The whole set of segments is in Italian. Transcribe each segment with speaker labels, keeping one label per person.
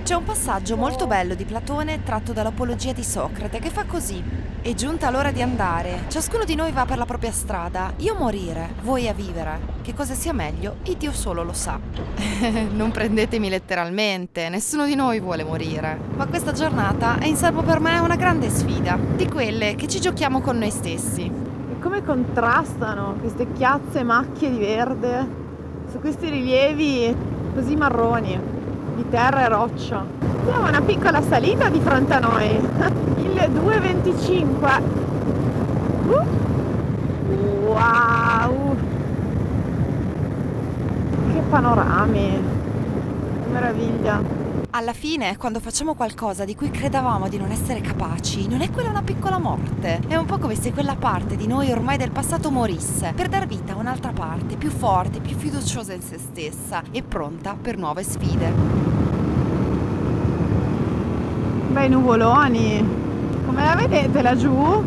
Speaker 1: C'è un passaggio molto bello di Platone tratto dall'Apologia di Socrate che fa così: è giunta l'ora di andare, ciascuno di noi va per la propria strada, io a morire, voi a vivere. Che cosa sia meglio, il Dio solo lo sa. Non prendetemi letteralmente, nessuno di noi vuole morire, ma questa giornata è in serbo per me una grande sfida, di quelle che ci giochiamo con noi stessi.
Speaker 2: E come contrastano queste chiazze macchie di verde su questi rilievi così marroni di terra e roccia. Abbiamo una piccola salita di fronte a noi, il 225. Wow, che panorami, che meraviglia.
Speaker 1: Alla fine, quando facciamo qualcosa di cui credevamo di non essere capaci, non è quella una piccola morte? È un po' come se quella parte di noi ormai del passato morisse, per dar vita a un'altra parte, più forte, più fiduciosa in se stessa e pronta per nuove sfide.
Speaker 2: Bei nuvoloni, come la vedete laggiù?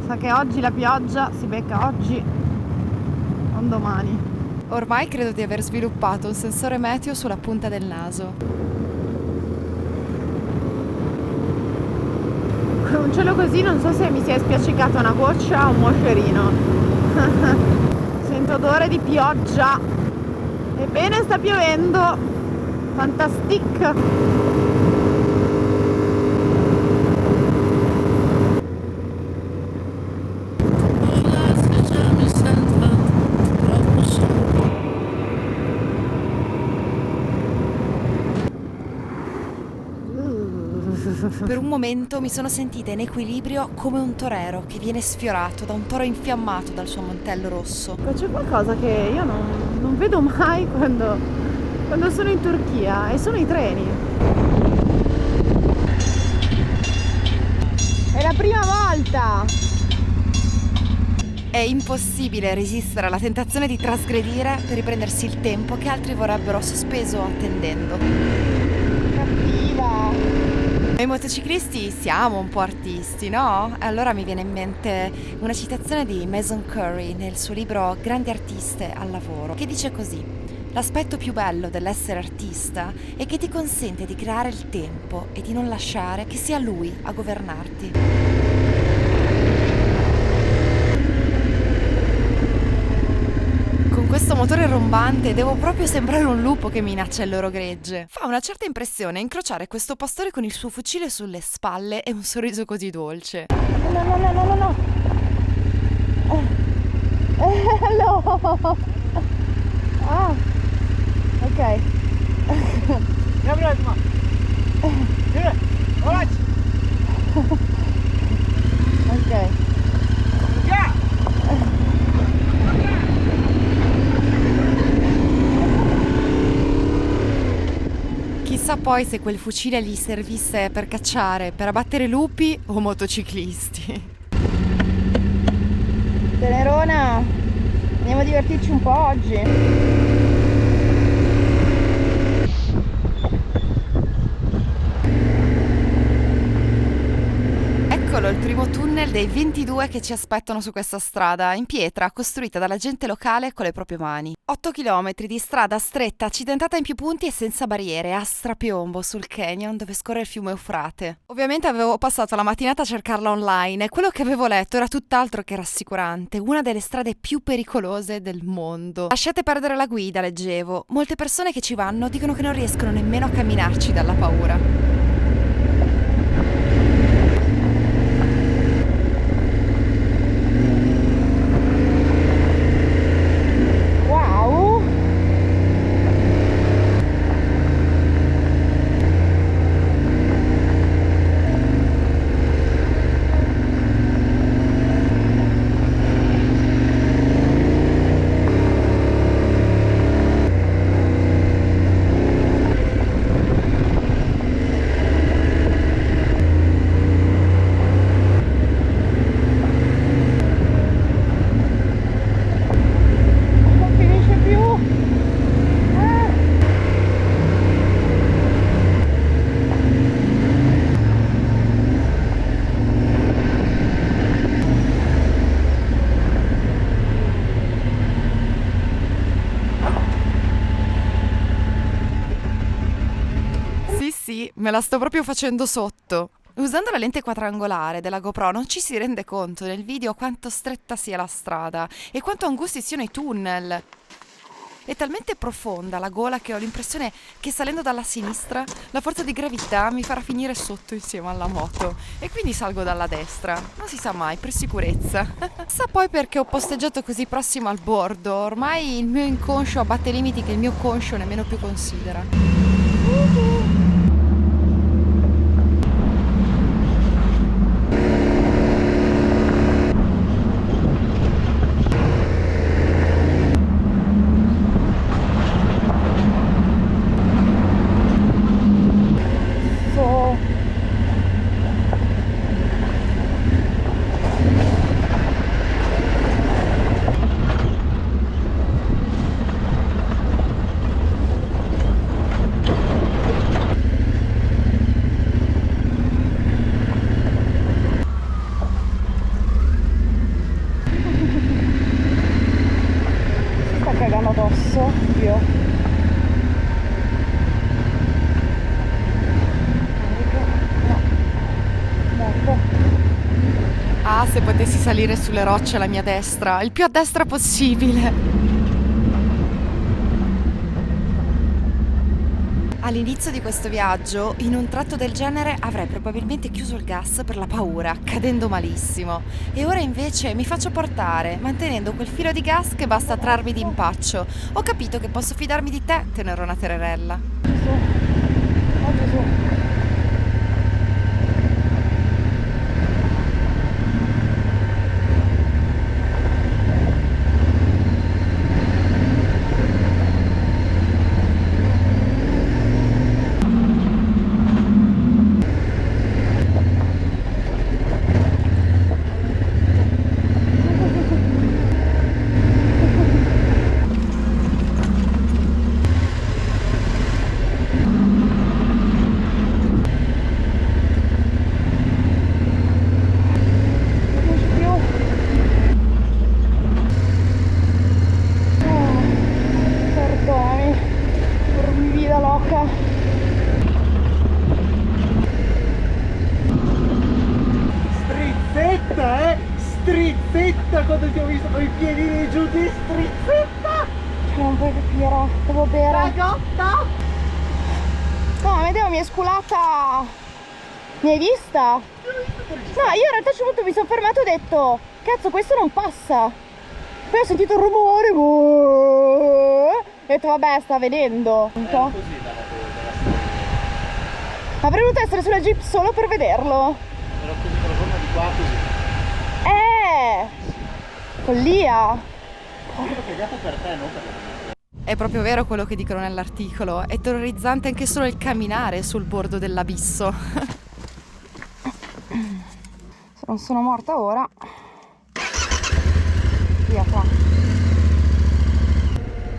Speaker 2: Sa che oggi la pioggia si becca oggi, non domani.
Speaker 1: Ormai credo di aver sviluppato un sensore meteo sulla punta del naso.
Speaker 2: Con un cielo così non so se mi si è spiaccicata una goccia o un moscerino. Sento odore di pioggia. Ebbene, sta piovendo. Fantastic.
Speaker 1: Per un momento mi sono sentita in equilibrio come un torero che viene sfiorato da un toro infiammato dal suo mantello rosso.
Speaker 2: C'è qualcosa che io non vedo mai quando sono in Turchia, e sono i treni. È la prima volta!
Speaker 1: È impossibile resistere alla tentazione di trasgredire per riprendersi il tempo che altri vorrebbero sospeso attendendo.
Speaker 2: Cattiva!
Speaker 1: Noi motociclisti siamo un po' artisti, no? Allora mi viene in mente una citazione di Mason Curry nel suo libro Grandi artiste al lavoro, che dice così: l'aspetto più bello dell'essere artista è che ti consente di creare il tempo e di non lasciare che sia lui a governarti. Con questo motore rombante devo proprio sembrare un lupo che minaccia il loro gregge. Fa una certa impressione incrociare questo pastore con il suo fucile sulle spalle e un sorriso così dolce.
Speaker 2: No. Hello. Ah, ok. Ok.
Speaker 1: Chissà poi se quel fucile gli servisse per cacciare, per abbattere lupi o motociclisti.
Speaker 2: Tenerona, andiamo a divertirci un po' oggi.
Speaker 1: Eccolo il primo tunnel dei 22 che ci aspettano su questa strada, in pietra, costruita dalla gente locale con le proprie mani. 8 chilometri di strada stretta, accidentata in più punti e senza barriere, a strapiombo sul canyon dove scorre il fiume Eufrate. Ovviamente avevo passato la mattinata a cercarla online e quello che avevo letto era tutt'altro che rassicurante, una delle strade più pericolose del mondo. Lasciate perdere la guida, leggevo. Molte persone che ci vanno dicono che non riescono nemmeno a camminarci dalla paura. Sì, me la sto proprio facendo sotto. Usando la lente quadrangolare della GoPro non ci si rende conto nel video quanto stretta sia la strada e quanto angusti siano i tunnel. È talmente profonda la gola che ho l'impressione che salendo dalla sinistra la forza di gravità mi farà finire sotto insieme alla moto e quindi salgo dalla destra. Non si sa mai, per sicurezza. Sa poi perché ho posteggiato così prossimo al bordo. Ormai il mio inconscio abbatte limiti che il mio conscio nemmeno più considera. Sta cagando addosso, Dio. Ah, se potessi salire sulle rocce alla mia destra, il più a destra possibile. All'inizio di questo viaggio, in un tratto del genere, avrei probabilmente chiuso il gas per la paura, cadendo malissimo. E ora invece mi faccio portare, mantenendo quel filo di gas che basta trarmi d'impaccio. Ho capito che posso fidarmi di te, tenerona Tererella.
Speaker 3: Strizzetta quando ti ho visto con i piedini giù di strizzetta!
Speaker 2: Non puoi capire, devo bere.
Speaker 3: Ragotta!
Speaker 2: No, Amedeo mi è sculata. Mi hai vista? No, io in realtà ci ho avuto, mi sono fermato e ho detto cazzo, questo non passa. Poi ho sentito il rumore. Ho detto vabbè, sta vedendo.
Speaker 3: Così dalla storia.
Speaker 2: Avrei voluto essere sulla Jeep solo per vederlo.
Speaker 3: Però così con la forma di qua così.
Speaker 2: Follia.
Speaker 3: Io l'ho piegato per te, non per la mia.
Speaker 1: È proprio vero quello che dicono nell'articolo. È terrorizzante anche solo il camminare sul bordo dell'abisso.
Speaker 2: Se non sono morta ora. Via qua.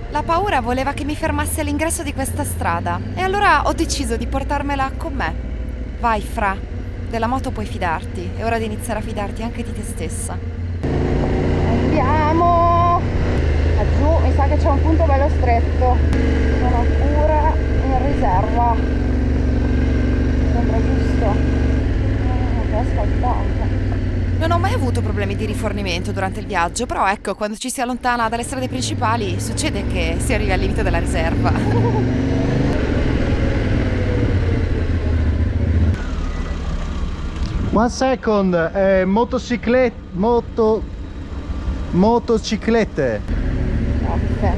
Speaker 1: La paura voleva che mi fermassi all'ingresso di questa strada e allora ho deciso di portarmela con me. Vai, Fra, della moto puoi fidarti, è ora di iniziare a fidarti anche di te stessa.
Speaker 2: Andiamo! Laggiù mi sa che c'è un punto bello stretto. Sono pure in riserva. Sembra giusto. Che asfaltante.
Speaker 1: Non ho mai avuto problemi di rifornimento durante il viaggio, però ecco, quando ci si allontana dalle strade principali succede che si arriva al limite della riserva.
Speaker 3: One second, motociclette.
Speaker 2: Grazie.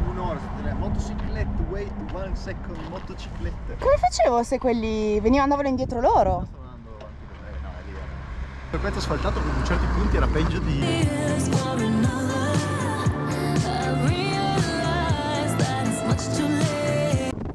Speaker 3: Un'ora, motociclette, wait one second, motociclette.
Speaker 2: Come facevo se quelli andavano indietro loro?
Speaker 3: Sto andando avanti, no, è lì. Il percorso asfaltato con certi punti era peggio di...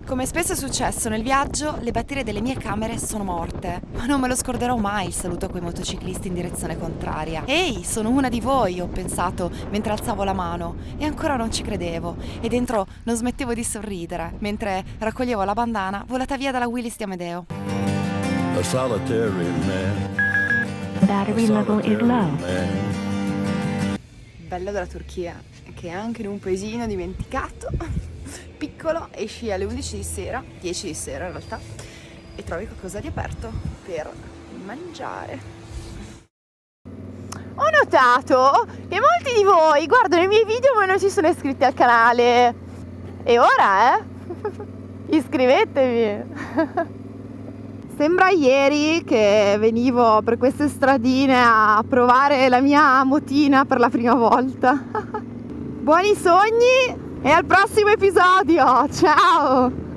Speaker 1: Come spesso è successo nel viaggio, le batterie delle mie camere sono morte. Ma non me lo scorderò mai il saluto a quei motociclisti in direzione contraria. Ehi, sono una di voi, ho pensato mentre alzavo la mano. E ancora non ci credevo. E dentro non smettevo di sorridere, mentre raccoglievo la bandana volata via dalla Willys di Amedeo.
Speaker 4: A solitary man.
Speaker 5: Battery level is low.
Speaker 1: bello della Turchia è che anche in un paesino dimenticato, piccolo, esci alle 11 di sera, 10 di sera in realtà, e trovi qualcosa di aperto per mangiare.
Speaker 2: Ho notato che molti di voi guardano i miei video ma non si sono iscritti al canale. E ora, iscrivetevi! Sembra ieri che venivo per queste stradine a provare la mia motina per la prima volta. Buoni sogni e al prossimo episodio! Ciao!